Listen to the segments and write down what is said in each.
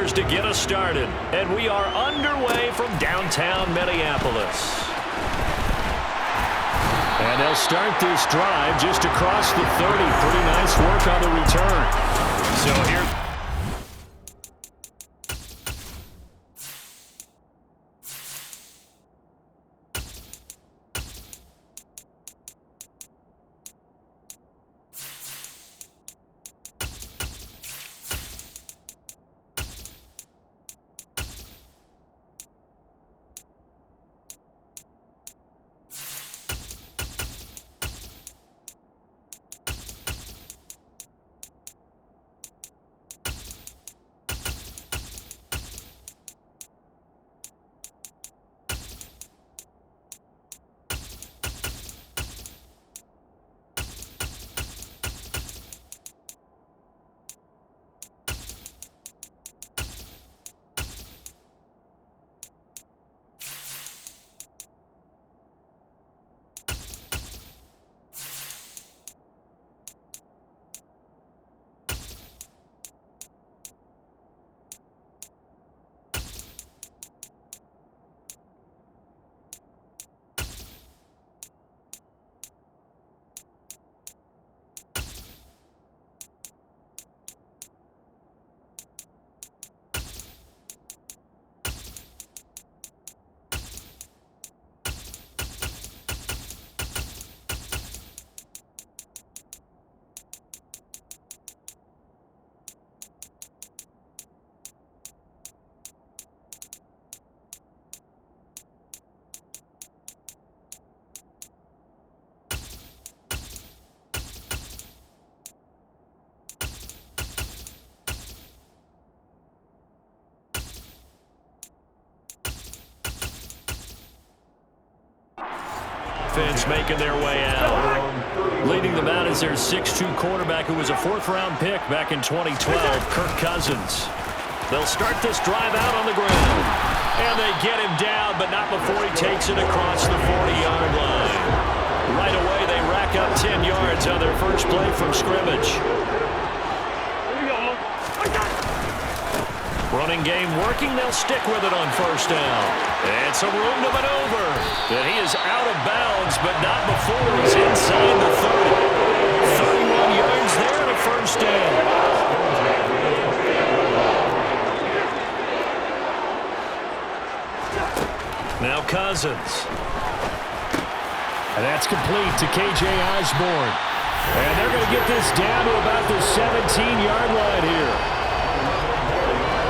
yards to get us started. And we are underway from downtown Minneapolis. And they'll start this drive just across the 30. Pretty nice work on the return. So here... Offense making their way out. Leading them out is their 6'2 quarterback who was a fourth-round pick back in 2012, Kirk Cousins. They'll start this drive out on the ground. And they get him down, but not before he takes it across the 40-yard line. Right away, they rack up 10 yards on their first play from scrimmage. Running game working, they'll stick with it on first down. And some room to maneuver. And he is out of bounds, but not before he's inside the 30. 31 yards there and a first down. Now Cousins. And that's complete to K.J. Osborne. And they're going to get this down to about the 17-yard line here.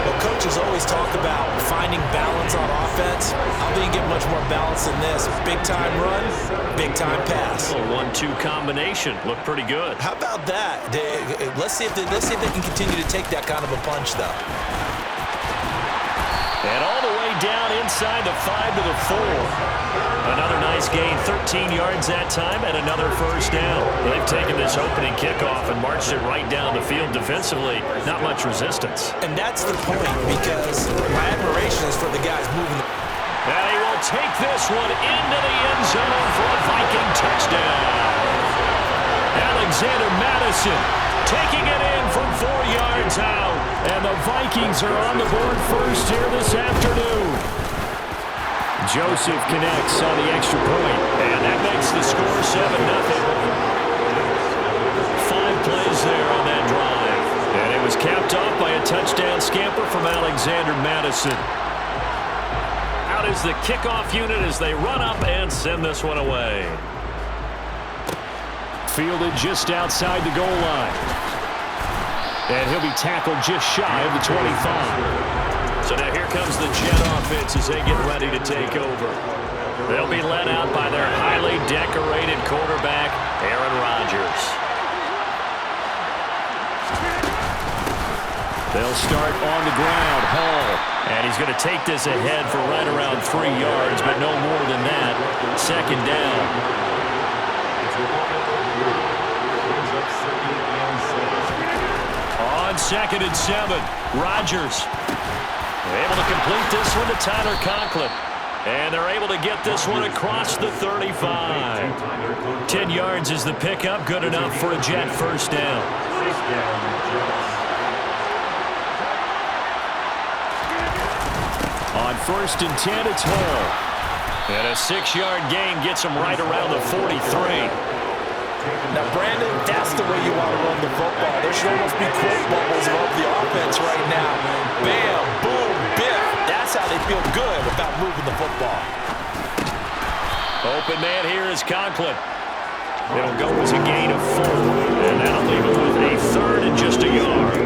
Well, coaches always talk about finding balance on offense. How do you get much more balance than this? Big-time run, big-time pass. A 1-2 combination. Looked pretty good. How about that? Let's see if they can continue to take that kind of a punch, though. And all the way down inside the 5 to the 4. Another nice gain, 13 yards that time, and another first down. They've taken this opening kickoff and marched it right down the field defensively. Not much resistance. And that's the point, because my admiration is for the guys moving. And he will take this one into the end zone for a Viking touchdown. Alexander Madison taking it in from 4 yards out. And the Vikings are on the board first here this afternoon. Joseph connects on the extra point, and that makes the score 7-0. 5 plays there on that drive. And it was capped off by a touchdown scamper from Alexander Madison. Out is the kickoff unit as they run up and send this one away. Fielded just outside the goal line. And he'll be tackled just shy of the 25. So now here comes the Jet offense as they get ready to take over. They'll be led out by their highly decorated quarterback, Aaron Rodgers. They'll start on the ground. Hall. And he's going to take this ahead for right around 3 yards, but no more than that. Second down. On 2nd and 7, Rodgers. Able to complete this one to Tyler Conklin. And they're able to get this one across the 35. 10 yards is the pickup. Good enough for a Jet first down. 1st and 10, it's Hall. And a 6-yard gain gets him right around the 43. Now, Brandon, that's the way you want to run the football. There should almost be quote bubbles above the offense right now. Bam, boom, biff. That's how they feel good about moving the football. Open man here is Conklin. It'll go as a gain of 4, and that'll leave him with a 3rd and just a yard.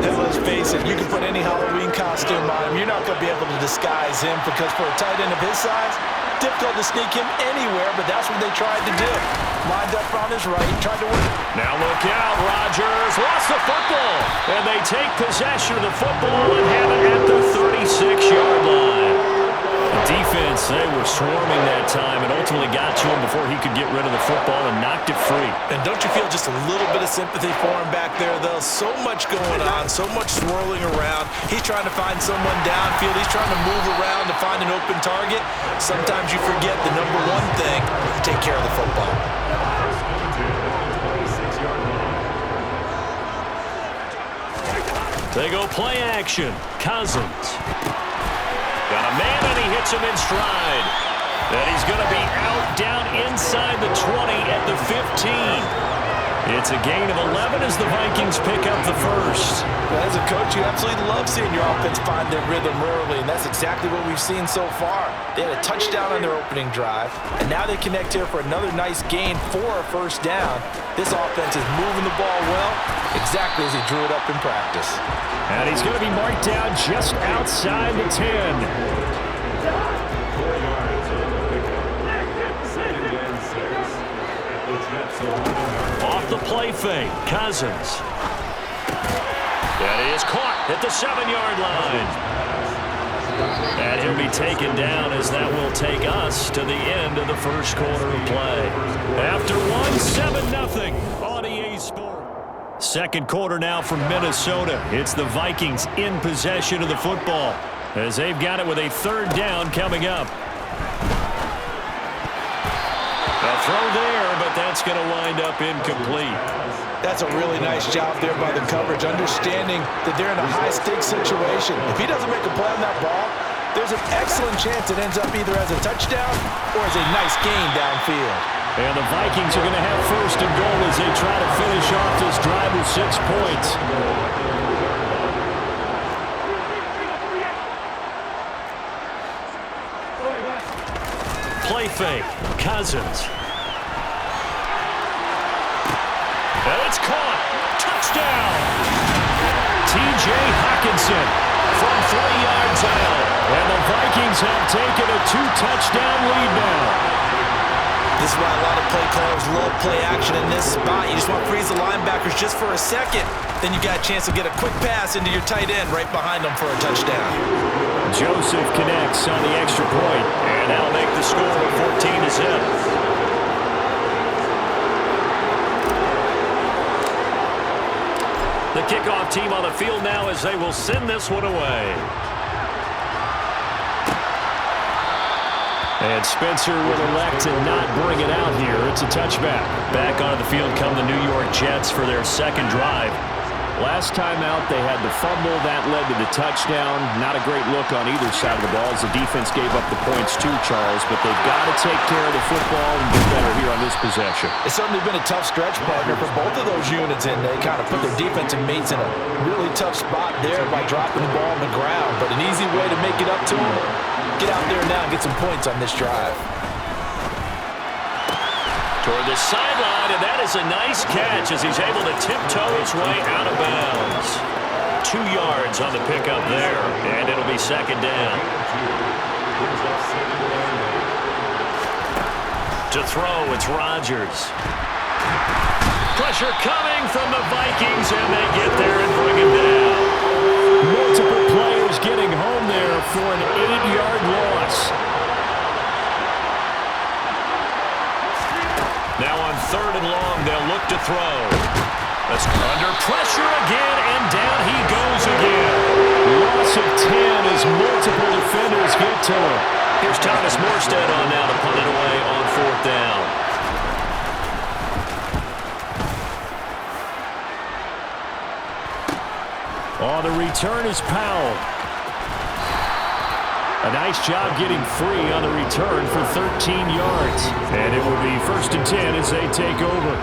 And let's face it, you can put any Halloween costume on him. You're not going to be able to disguise him because for a tight end of his size, difficult to sneak him anywhere, but that's what they tried to do. Lined up on his right, tried to win. Now look out, Rodgers lost the football, and they take possession of the football and have it at the 36-yard line. The defense, they were swarming that time and ultimately got to him before he could get rid of the football and knocked it free. And don't you feel just a little bit of sympathy for him back there, though? So much going on, so much swirling around. He's trying to find someone downfield. He's trying to move around to find an open target. Sometimes you forget the number one thing, take care of the football. They go play action. Cousins. Got a man, and he hits him in stride. And he's going to be out down inside the 20 at the 15. It's a gain of 11 as the Vikings pick up the first. Well, as a coach, you absolutely love seeing your offense find their rhythm early, and that's exactly what we've seen so far. They had a touchdown on their opening drive, and now they connect here for another nice gain for a first down. This offense is moving the ball well, exactly as he drew it up in practice. And he's going to be marked down just outside the 10. Off the play fake, Cousins. And he is caught at the 7-yard line. And he'll be taken down as that will take us to the end of the first quarter of play. After 7-0 on EA Sports. Second quarter now from Minnesota. It's the Vikings in possession of the football as they've got it with a 3rd down coming up. A throw there, but that's going to wind up incomplete. That's a really nice job there by the coverage, understanding that they're in a high-stakes situation. If he doesn't make a play on that ball, there's an excellent chance it ends up either as a touchdown or as a nice gain downfield. And the Vikings are going to have 1st and goal as they try to finish off this drive with 6 points. Play fake, Cousins. And it's caught. Touchdown. T.J. Hockenson from 3 yards out. And the Vikings have taken a 2-touchdown lead now. This is why a lot of play callers love play action in this spot. You just want to freeze the linebackers just for a second. Then you got a chance to get a quick pass into your tight end right behind them for a touchdown. Joseph connects on the extra point, and that'll make the score 14-0. The kickoff team on the field now as they will send this one away. And Spencer will elect to not bring it out here. It's a touchback. Back onto the field come the New York Jets for their second drive. Last time out, they had the fumble. That led to the touchdown. Not a great look on either side of the ball as the defense gave up the points too, Charles. But they've got to take care of the football and get better here on this possession. It's certainly been a tough stretch, partner, for both of those units, and they kind of put their defensive mates in a really tough spot there by dropping the ball on the ground. But an easy way to make it up to them, get out there now and get some points on this drive. Toward the sideline, and that is a nice catch as he's able to tiptoe his way out of bounds. 2 yards on the pickup there, and it'll be 2nd down. To throw, it's Rodgers. Pressure coming from the Vikings, and they get there and bring him down. Multiple players getting home there for an 8-yard loss. Now on 3rd and long, they'll look to throw. That's under pressure again, and down he goes again. Loss of 10 as multiple defenders get to him. Here's Thomas Morstead on now to punt it away on 4th down. On the return is Powell. A nice job getting free on the return for 13 yards. And it will be 1st and 10 as they take over.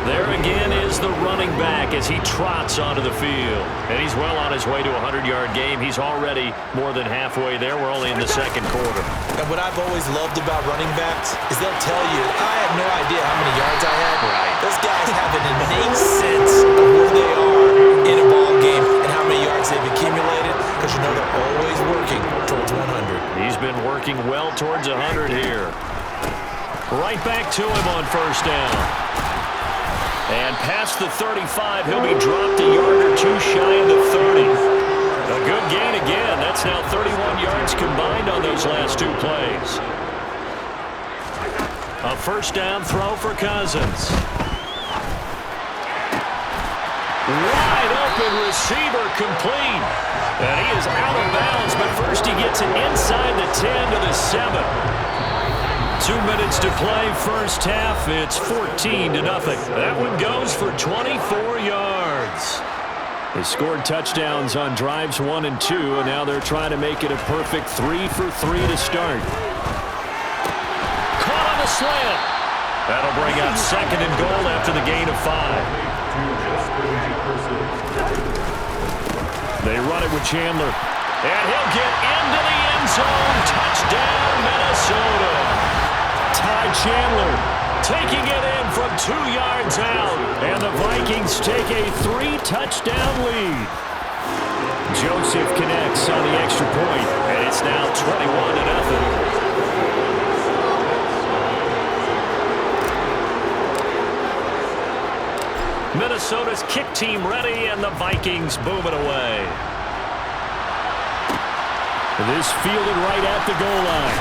There again is the running back as he trots onto the field. And he's well on his way to a 100-yard game. He's already more than halfway there. We're only in the second quarter. And what I've always loved about running backs is they'll tell you, I have no idea how many yards I had. Right. Those guys have an innate sense of where they are in a ball game and how many yards they've accumulated, because you know they're always working towards 100. He's been working well towards 100 here. Right back to him on 1st down. And past the 35, he'll be dropped a yard or two shy of the 30. A good gain again. That's now 31 yards combined on those last two plays. A 1st down throw for Cousins. Wide open receiver complete. And he is out of bounds, but first he gets it inside the 10 to the 7. 2 minutes to play, 1st half. It's 14-0. That one goes for 24 yards. They scored touchdowns on drives 1 and 2, and now they're trying to make it a perfect 3 for 3 to start. Caught on the slant. That'll bring up 2nd and goal after the gain of 5. They run it with Chandler. And he'll get into the end zone. Touchdown, Minnesota. Ty Chandler taking it in from 2 yards out. And the Vikings take a 3-touchdown lead. Joseph connects on the extra point, and it's now 21-0. Minnesota's kick team ready, and the Vikings boom it away. This fielded right at the goal line.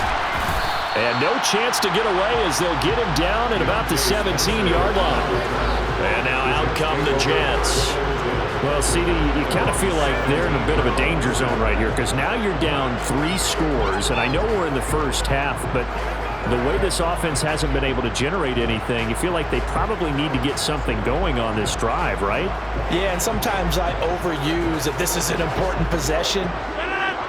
And no chance to get away as they'll get him down at about the 17-yard line. And now out come the Jets. Well, CD, you kind of feel like they're in a bit of a danger zone right here, because now you're down 3 scores, and I know we're in the 1st half, but the way this offense hasn't been able to generate anything, you feel like they probably need to get something going on this drive, right? Yeah, and sometimes I overuse that this is an important possession.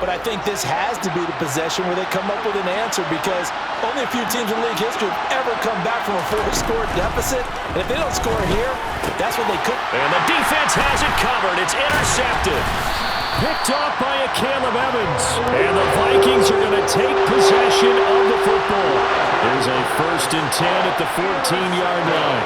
But I think this has to be the possession where they come up with an answer, because only a few teams in league history have ever come back from a 4-score deficit. And if they don't score here, that's what they could. And the defense has it covered. It's intercepted. Picked off by a Caleb Evans. And the Vikings are going to take possession of the football. There's a 1st and 10 at the 14-yard line.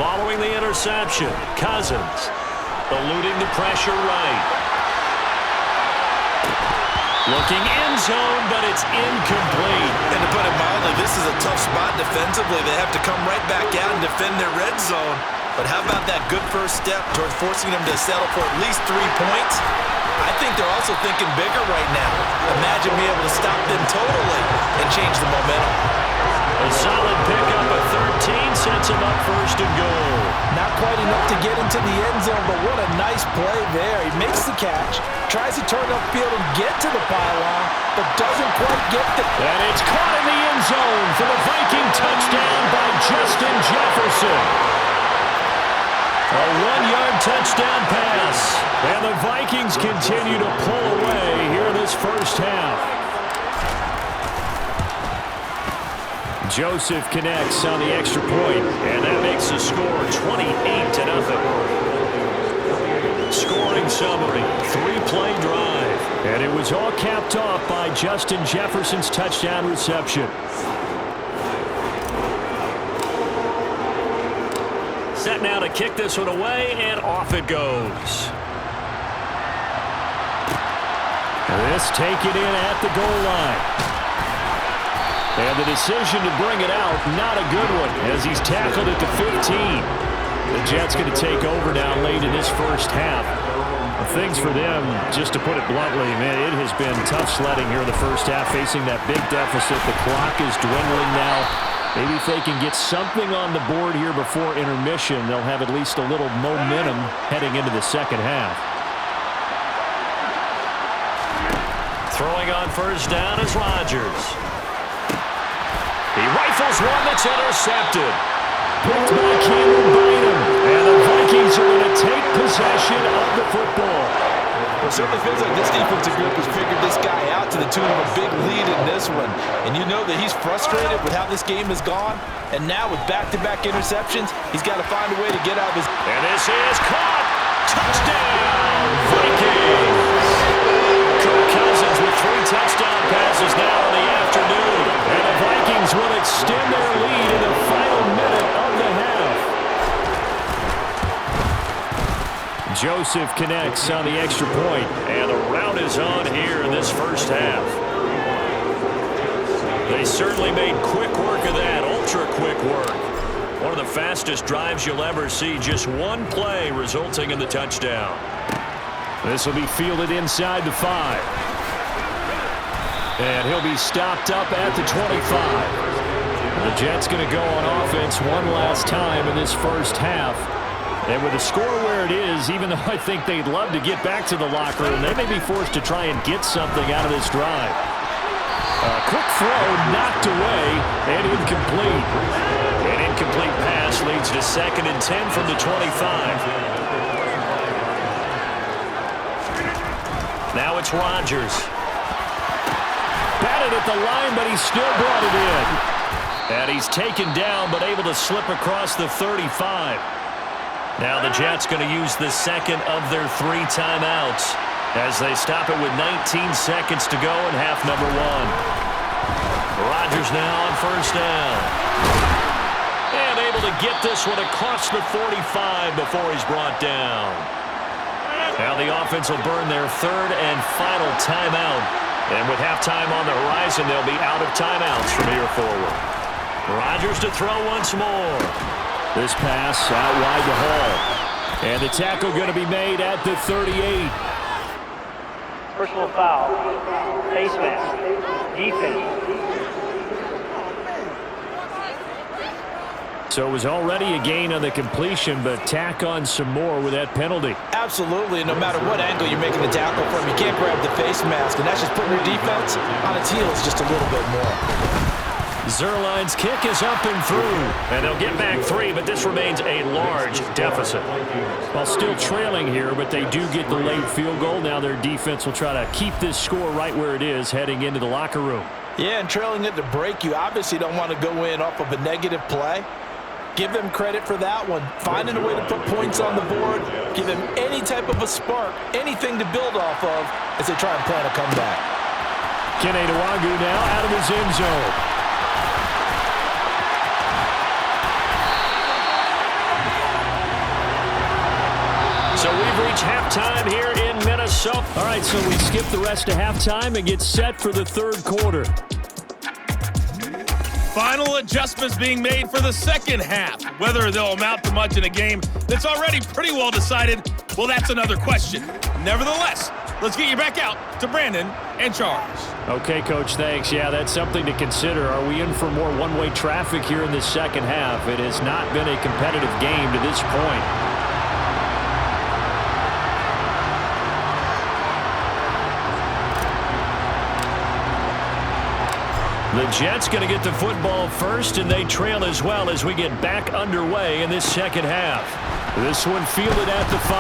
Following the interception, Cousins eluding the pressure right. Looking end zone, but it's incomplete. And to put it mildly, this is a tough spot defensively. They have to come right back out and defend their red zone. But how about that good first step towards forcing them to settle for at least 3 points? I think they're also thinking bigger right now. Imagine being able to stop them totally and change the momentum. A solid pickup of 13 sets him up 1st and goal. Not quite enough to get into the end zone, but what a nice play there. He makes the catch, tries to turn upfield and get to the pylon, but doesn't quite get there. And it's caught in the end zone for the Viking touchdown by Justin Jefferson. A 1-yard touchdown pass. And the Vikings continue to pull away here in this 1st half. Joseph connects on the extra point, and that makes the score 28-0. Scoring summary, 3-play drive. And it was all capped off by Justin Jefferson's touchdown reception. Set now to kick this one away, and off it goes. This taken in at the goal line. And the decision to bring it out, not a good one, as he's tackled at the 15. The Jets going to take over now late in this 1st half. Things for them, just to put it bluntly, man, it has been tough sledding here in the 1st half, facing that big deficit. The clock is dwindling now. Maybe if they can get something on the board here before intermission, they'll have at least a little momentum heading into the 2nd half. Throwing on 1st down is Rodgers. He rifles one that's intercepted. picked by Cameron Bynum. And the Vikings are going to take possession of the football. Well, it certainly feels like this defensive group has figured this guy out to the tune of a big lead in this one. And you know that he's frustrated with how this game has gone. And now with back-to-back interceptions, he's got to find a way to get out of his... And this is caught. Touchdown, Vikings. Kirk Cousins with 3 touchdown passes now in the afternoon. And the Vikings will extend their lead in the final minute of the half. Joseph connects on the extra point, and the rout is on here in this first half. They certainly made quick work of that, ultra-quick work. One of the fastest drives you'll ever see, just one play resulting in the touchdown. This will be fielded inside the 5. And he'll be stopped up at the 25. The Jets going to go on offense one last time in this first half. And with the score where it is, even though I think they'd love to get back to the locker room, they may be forced to try and get something out of this drive. A quick throw knocked away and incomplete. An incomplete pass leads to 2nd and 10 from the 25. Now it's Rodgers. Batted at the line, but he still brought it in. And he's taken down, but able to slip across the 35. Now the Jets going to use the second of their 3 timeouts as they stop it with 19 seconds to go in half number 1. Rodgers now on first down. And able to get this one across the 45 before he's brought down. Now the offense will burn their 3rd and final timeout. And with halftime on the horizon, they'll be out of timeouts from here forward. Rodgers to throw once more. This pass out wide to Hall. And the tackle going to be made at the 38. Personal foul. Face mask. Defense. So it was already a gain on the completion, but tack on some more with that penalty. Absolutely. No matter what angle you're making the tackle from, you can't grab the face mask, and that's just putting your defense on its heels just a little bit more. Zerline's kick is up and through, and they'll get back 3, but this remains a large deficit. While still trailing here, but they do get the late field goal. Now their defense will try to keep this score right where it is heading into the locker room. Yeah, and trailing at the break, you obviously don't want to go in off of a negative play. Give them credit for that one. Finding a way to put points on the board, give them any type of a spark, anything to build off of as they try and plan a comeback. Kene Nwangwu now out of his end zone. So we've reached halftime here in Minnesota. All right, so we skip the rest of halftime and get set for the 3rd quarter. Final adjustments being made for the second half. Whether they'll amount to much in a game that's already pretty well decided, well, that's another question. Nevertheless, let's get you back out to Brandon and Charles. Okay, Coach, thanks. Yeah, that's something to consider. Are we in for more one-way traffic here in this second half? It has not been a competitive game to this point. The Jets going to get the football first, and they trail as well as we get back underway in this second half. This one fielded at the 5.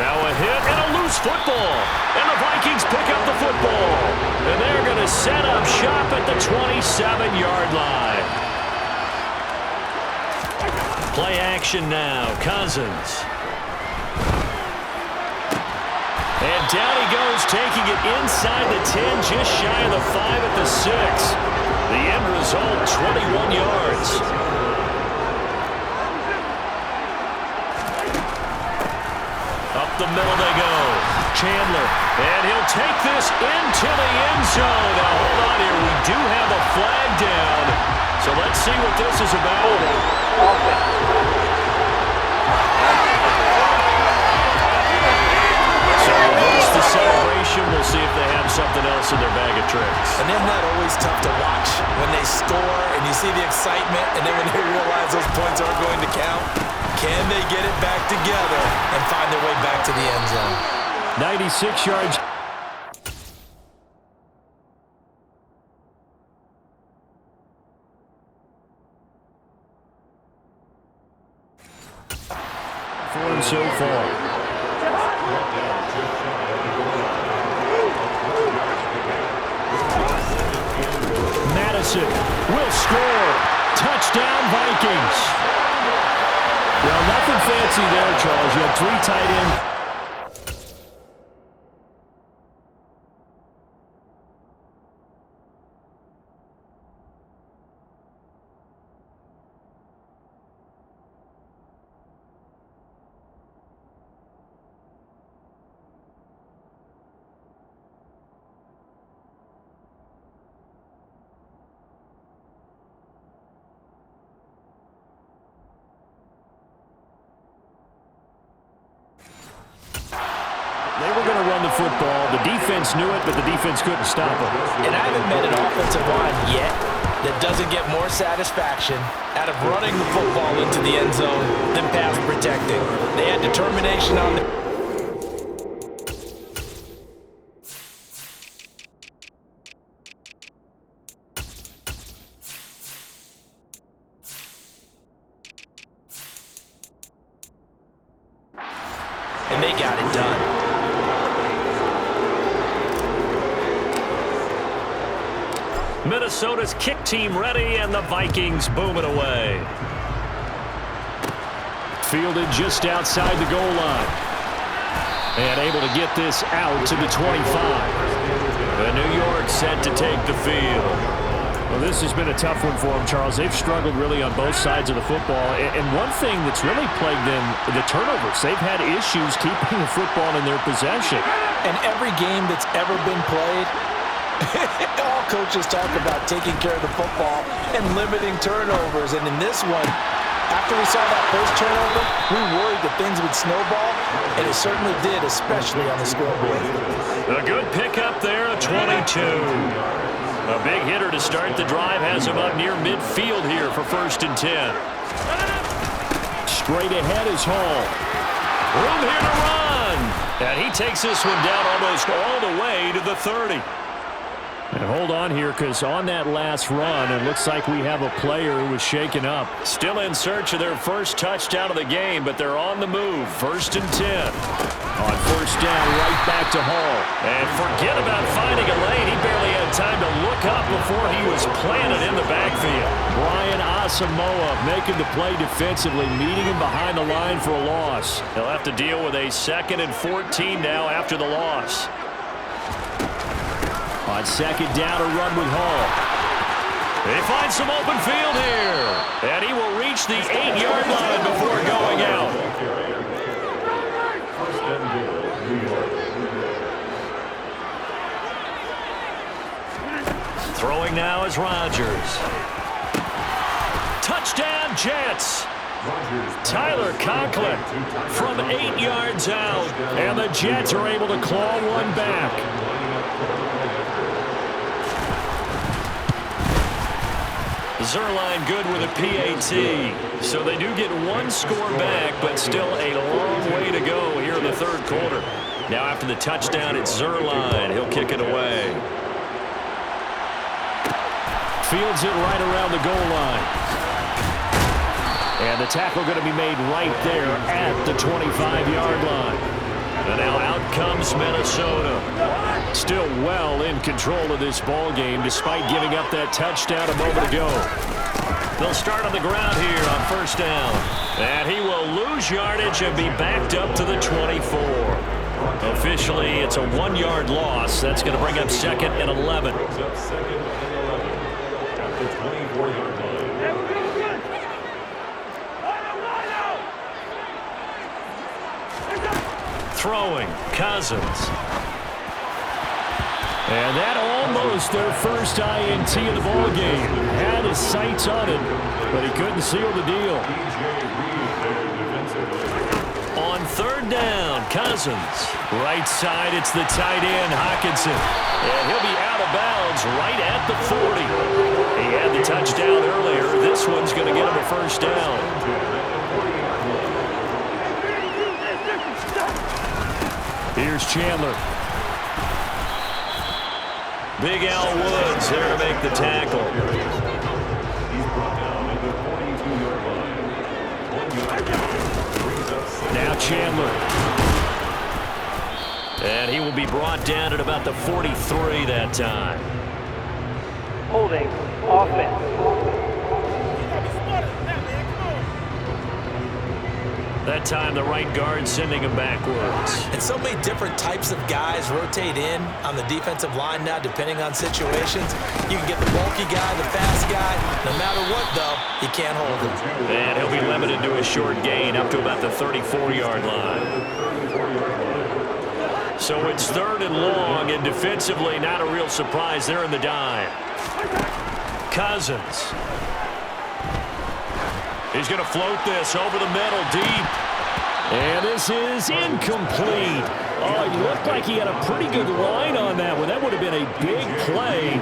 Now a hit and a loose football. And the Vikings pick up the football. And they're going to set up shop at the 27-yard line. Play action now. Cousins. And down he goes, taking it inside the 10, just shy of the 5 at the 6. The end result, 21 yards. Up the middle they go. Chandler, and he'll take this into the end zone. Now, hold on here. We do have a flag down. So let's see what this is about. Reverse the celebration. We'll see if they have something else in their bag of tricks. And isn't that always tough to watch when they score and you see the excitement, and then when they realize those points aren't going to count? Can they get it back together and find their way back to the end zone? 96 yards. for him so far. Madison will score. Touchdown, Vikings. Well, nothing fancy there, Charles. You had 3 tight ends. They were going to run the football. The defense knew it, but the defense couldn't stop it. And I haven't met an offensive line yet that doesn't get more satisfaction out of running the football into the end zone than pass protecting. They had determination on the... And they got it done. Minnesota's kick team ready, and the Vikings boom it away. Fielded just outside the goal line. And able to get this out to the 25. And New York set to take the field. Well, this has been a tough one for them, Charles. They've struggled really on both sides of the football. And one thing that's really plagued them, the turnovers. They've had issues keeping the football in their possession. And every game that's ever been played, all coaches talk about taking care of the football and limiting turnovers. And in this one, after we saw that first turnover, we worried that things would snowball, and it certainly did, especially on the scoreboard. A good pickup there, a 22. A big hitter to start the drive has him up near midfield here for 1st and 10. Straight ahead is Hall. Room here to run. And he takes this one down almost all the way to the 30. And hold on here, because on that last run, it looks like we have a player who was shaken up. Still in search of their first touchdown of the game, but they're on the move. 1st and 10. On 1st down, right back to Hall. And forget about finding a lane. He barely had time to look up before he was planted in the backfield. Brian Asamoah making the play defensively, meeting him behind the line for a loss. He'll have to deal with a 2nd and 14 now after the loss. On 2nd down, a run with Hall. They find some open field here. And he will reach the 8-yard line before going out. Throwing now is Rodgers. Touchdown, Jets. Tyler Conklin from 8 yards out. And the Jets are able to claw one back. Zerline good with a PAT. So they do get one score back, but still a long way to go here in the 3rd quarter. Now after the touchdown, it's Zerline. He'll kick it away. Fields it right around the goal line. And the tackle going to be made right there at the 25-yard line. And now out comes Minnesota. Still well in control of this ball game despite giving up that touchdown a moment ago. They'll start on the ground here on 1st down. And he will lose yardage and be backed up to the 24. Officially, it's a 1-yard loss. That's going to bring up 2nd and 11. Throwing, Cousins. And that almost their first INT of the ball game. Had his sights on it, but he couldn't seal the deal. On 3rd down, Cousins. Right side, it's the tight end, Hockenson. And he'll be out of bounds right at the 40. He had the touchdown earlier. This one's going to get him a 1st down. Here's Chandler. Big Al Woods there to make the tackle. He's brought down at the 42-yard line. 1 yard. Brings up Now Chandler. And he will be brought down at about the 43 that time. Holding offense. That time the right guard sending him backwards. And so many different types of guys rotate in on the defensive line now depending on situations. You can get the bulky guy, the fast guy. No matter what, though, you can't hold him. And he'll be limited to a short gain up to about the 34-yard line. So it's 3rd and long, and defensively not a real surprise. They're in the dime. Cousins. He's going to float this over the middle, deep. And this is incomplete. Oh, he looked like he had a pretty good line on that one. That would have been a big play,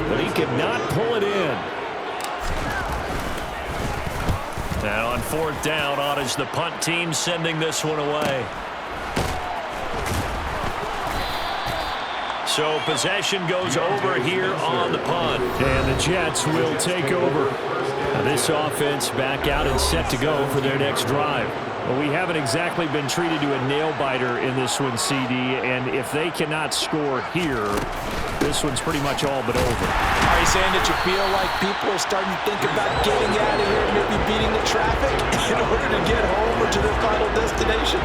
but he could not pull it in. Now on 4th down, on is the punt team sending this one away. So possession goes over here on the punt. And the Jets will take over. Now this offense back out and set to go for their next drive. Well, we haven't exactly been treated to a nail-biter in this one, CD, and if they cannot score here, this one's pretty much all but over. Are you saying that you feel like people are starting to think about getting out of here, maybe beating the traffic in order to get home or to their final destination?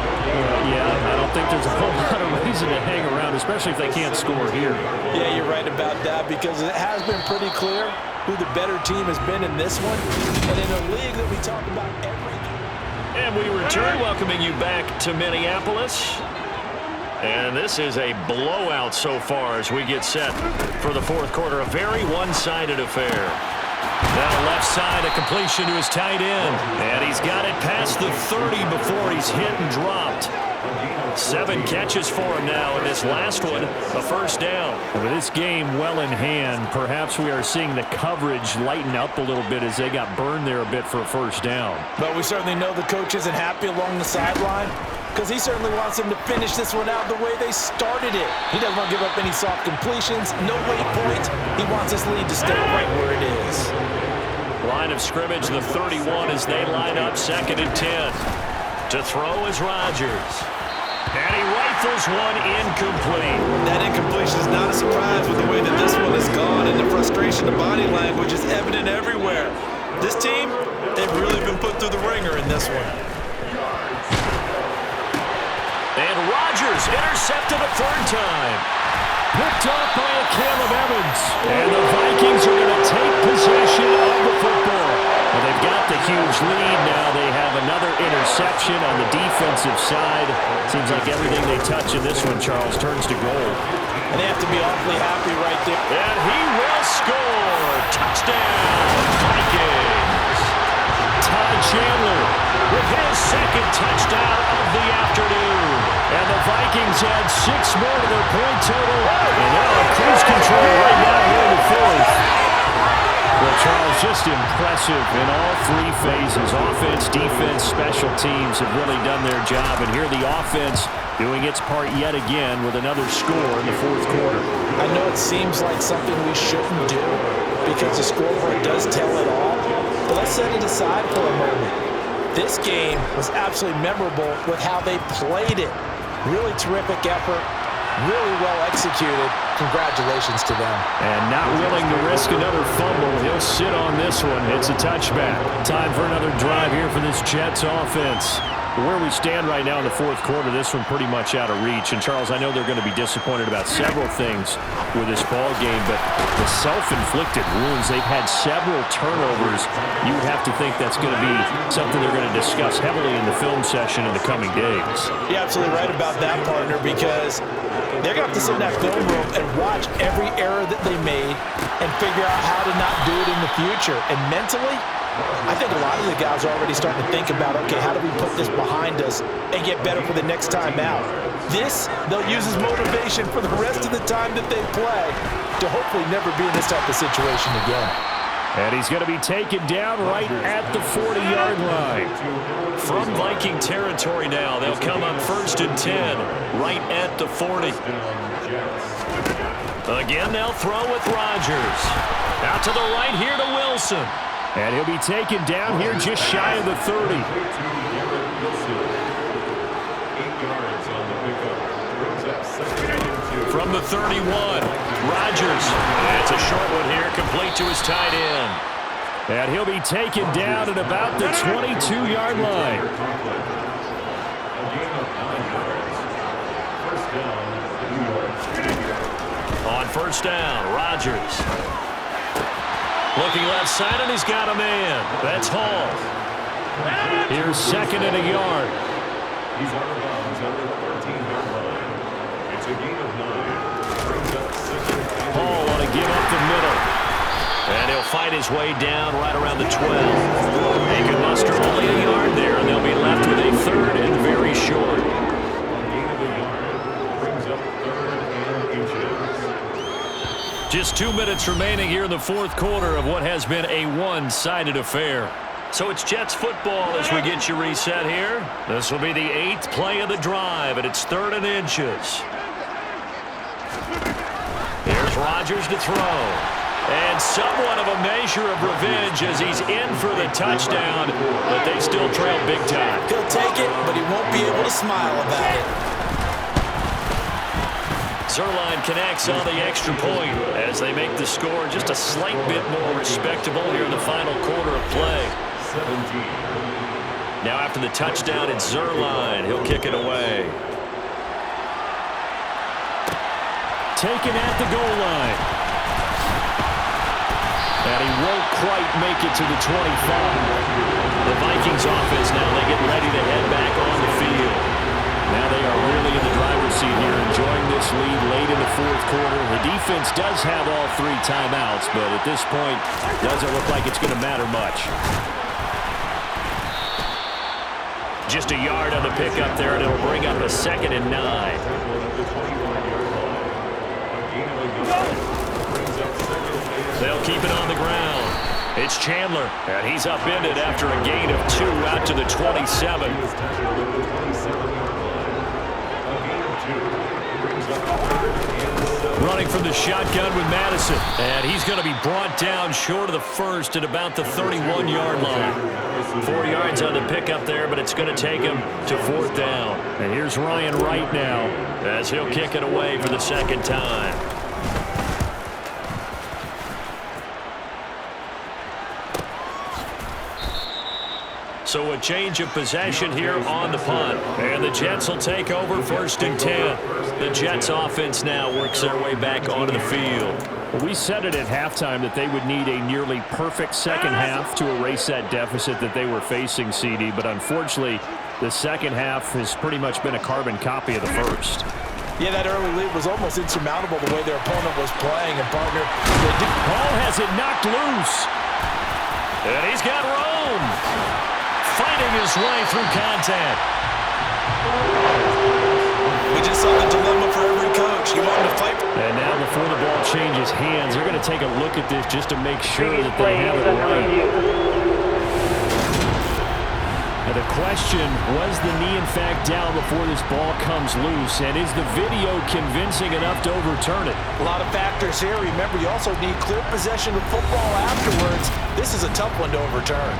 Yeah, I don't think there's a whole lot of reason to hang around, especially if they can't score here. Yeah, you're right about that because it has been pretty clear who the better team has been in this one. And in a league that we talk about every game. And we return, welcoming you back to Minneapolis. And this is a blowout so far as we get set for the 4th quarter. A very one-sided affair. Now left side, a completion to his tight end. And he's got it past the 30 before he's hit and dropped. 7 catches for him now, and this last one, a first down. With this game well in hand, perhaps we are seeing the coverage lighten up a little bit as they got burned there a bit for a first down. But we certainly know the coach isn't happy along the sideline because he certainly wants them to finish this one out the way they started it. He doesn't want to give up any soft completions, no waypoint. He wants his lead to stay right where it is. Line of scrimmage, the 31 as they line up, 2nd and 10. To throw is Rodgers. And he rifles one incomplete. That incompletion is not a surprise with the way that this one has gone, and the frustration, the body language is evident everywhere. This team, they've really been put through the ringer in this one. And Rodgers intercepted a 3rd time. Picked up by a Caleb Evans. And the Vikings are going to take possession of the football. Well, they've got the huge lead now. They have another interception on the defensive side. Seems like everything they touch in this one, Charles, turns to gold. And they have to be awfully happy right there. And he will score. Touchdown, Vikings. Todd Chandler with his 2nd touchdown of the afternoon. And the Vikings add 6 more to their point total. And they're on cruise control right now here in the 4th. Well, Charles, just impressive in all 3 phases. Offense, defense, special teams have really done their job. And here the offense doing its part yet again with another score in the 4th quarter. I know it seems like something we shouldn't do because the scoreboard does tell it all. But let's set it aside for a moment. This game was absolutely memorable with how they played it. Really terrific effort. Really well executed. Congratulations to them. And not willing to risk another fumble. He'll sit on this one. It's a touchback. Time for another drive here for this Jets offense. Where we stand right now in the 4th quarter, this one pretty much out of reach. And, Charles, I know they're going to be disappointed about several things with this ball game, but the self-inflicted wounds, they've had several turnovers. You would have to think that's going to be something they're going to discuss heavily in the film session in the coming days. You're absolutely right about that, partner, because they're going to have to sit in that film room and watch every error that they made and figure out how to not do it in the future. And mentally, I think a lot of the guys are already starting to think about, okay, how do we put this behind us and get better for the next time out? This, they'll use as motivation for the rest of the time that they play to hopefully never be in this type of situation again. And he's going to be taken down right at the 40-yard line. From Viking territory now, they'll come up 1st and 10, right at the 40. Again, they'll throw with Rodgers. Out to the right here to Wilson. And he'll be taken down here just shy of the 30. From the 31, Rodgers. That's a short one here, complete to his tight end. And he'll be taken down at about the 22-yard line. On first down, Rodgers. Looking left side, and he's got a man. That's Hall. Here's second and a yard. He's out of bounds at the 13-yard line. It's a gain of 9. Brings up second. Hall want to give up the middle. And he'll fight his way down right around the 12. They can muster only a yard there, and they'll be left with a third and very short. Gain of a yard. Brings up third and inches. Just 2 minutes remaining here in the fourth quarter of what has been a one-sided affair. So it's Jets football as we get you reset here. This will be the 8th play of the drive, and it's third and inches. Here's Rodgers to throw. And somewhat of a measure of revenge as he's in for the touchdown, but they still trail big time. He'll take it, but he won't be able to smile about it. Zerline connects on the extra point as they make the score just a slight bit more respectable here in the final quarter of play. 17. Now after the touchdown, it's Zerline. He'll kick it away. Taken at the goal line. And he won't quite make it to the 25. The Vikings offense now, they get ready to head back on the field. Now they are really in the driver's seat here, enjoying this lead late in the fourth quarter. The defense does have all 3 timeouts, but at this point, doesn't look like it's going to matter much. Just a yard on the pickup there, and it'll bring up a second and 9. They'll keep it on the ground. It's Chandler, and he's upended after a gain of 2 out to the 27. Running from the shotgun with Madison, and he's going to be brought down short of the first at about the 31-yard line. 4 yards on the pickup there, but it's going to take him to fourth down. And here's Ryan Wright now as he'll kick it away for the second time. So a change of possession here on the punt. And the Jets will take over first and 10. The Jets offense now works their way back onto the field. Well, we said it at halftime that they would need a nearly perfect second half to erase that deficit that they were facing, CD. But unfortunately, the second half has pretty much been a carbon copy of the first. Yeah, that early lead was almost insurmountable the way their opponent was playing. And, partner, Hall has it knocked loose. And he's got Rome fighting his way through contact. We just saw the dilemma for every coach. You want him to fight. And now before the ball changes hands, they're going to take a look at this just to make sure that they have it right. Now the question, was the knee in fact down before this ball comes loose? And is the video convincing enough to overturn it? A lot of factors here. Remember, you also need clear possession of football afterwards. This is a tough one to overturn.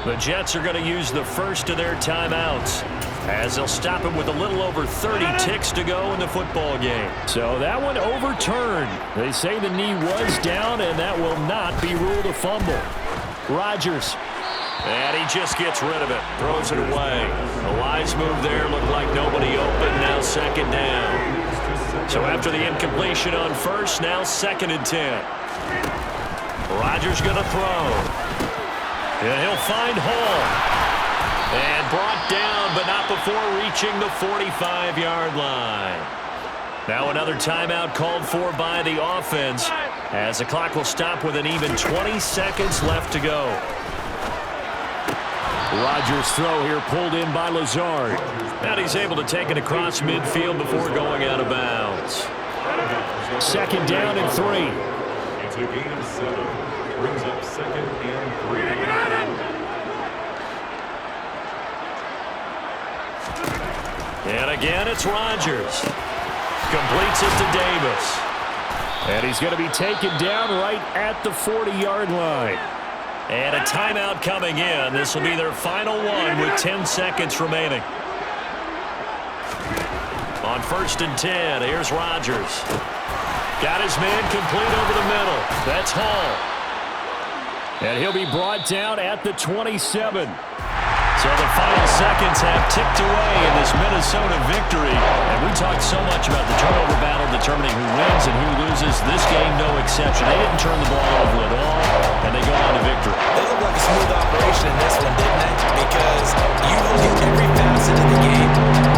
The Jets are going to use the first of their timeouts as they'll stop it with a little over 30 ticks to go in the football game. So that one overturned. They say the knee was down, and that will not be ruled a fumble. Rodgers. And he just gets rid of it, throws it away. A wise move there, looked like nobody open, now second down. So after the incompletion on first, now second and 10. Rodgers going to throw. And he'll find Hall. And brought down, but not before reaching the 45-yard line. Now another timeout called for by the offense as the clock will stop with an even 20 seconds left to go. Rodgers' throw here pulled in by Lazard. And he's able to take it across midfield before going out of bounds. Second down and 3. It's a gain of 7. Brings up second and 3. And again, it's Rodgers. Completes it to Davis. And he's going to be taken down right at the 40-yard line. And a timeout coming in. This will be their final one with 10 seconds remaining. On 1st and 10, here's Rodgers. Got his man complete over the middle. That's Hall. And he'll be brought down at the 27. So the final seconds have ticked away in this Minnesota victory. And we talked so much about the turnover battle determining who wins and who loses. This game, no exception. They didn't turn the ball over at all, and they go on to victory. They look like a smooth operation in this one, didn't they? Because you look at every facet of the game,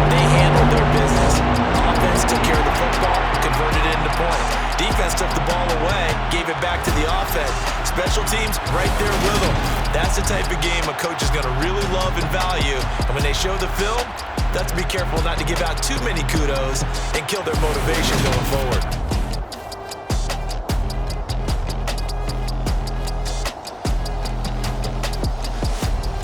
they handled their business. Offense took care of the football, converted it into points. Defense took the ball away, gave it back to the offense. Special teams right there with them. That's the type of game a coach is going to really love and value. And when they show the film, they have to be careful not to give out too many kudos and kill their motivation going forward.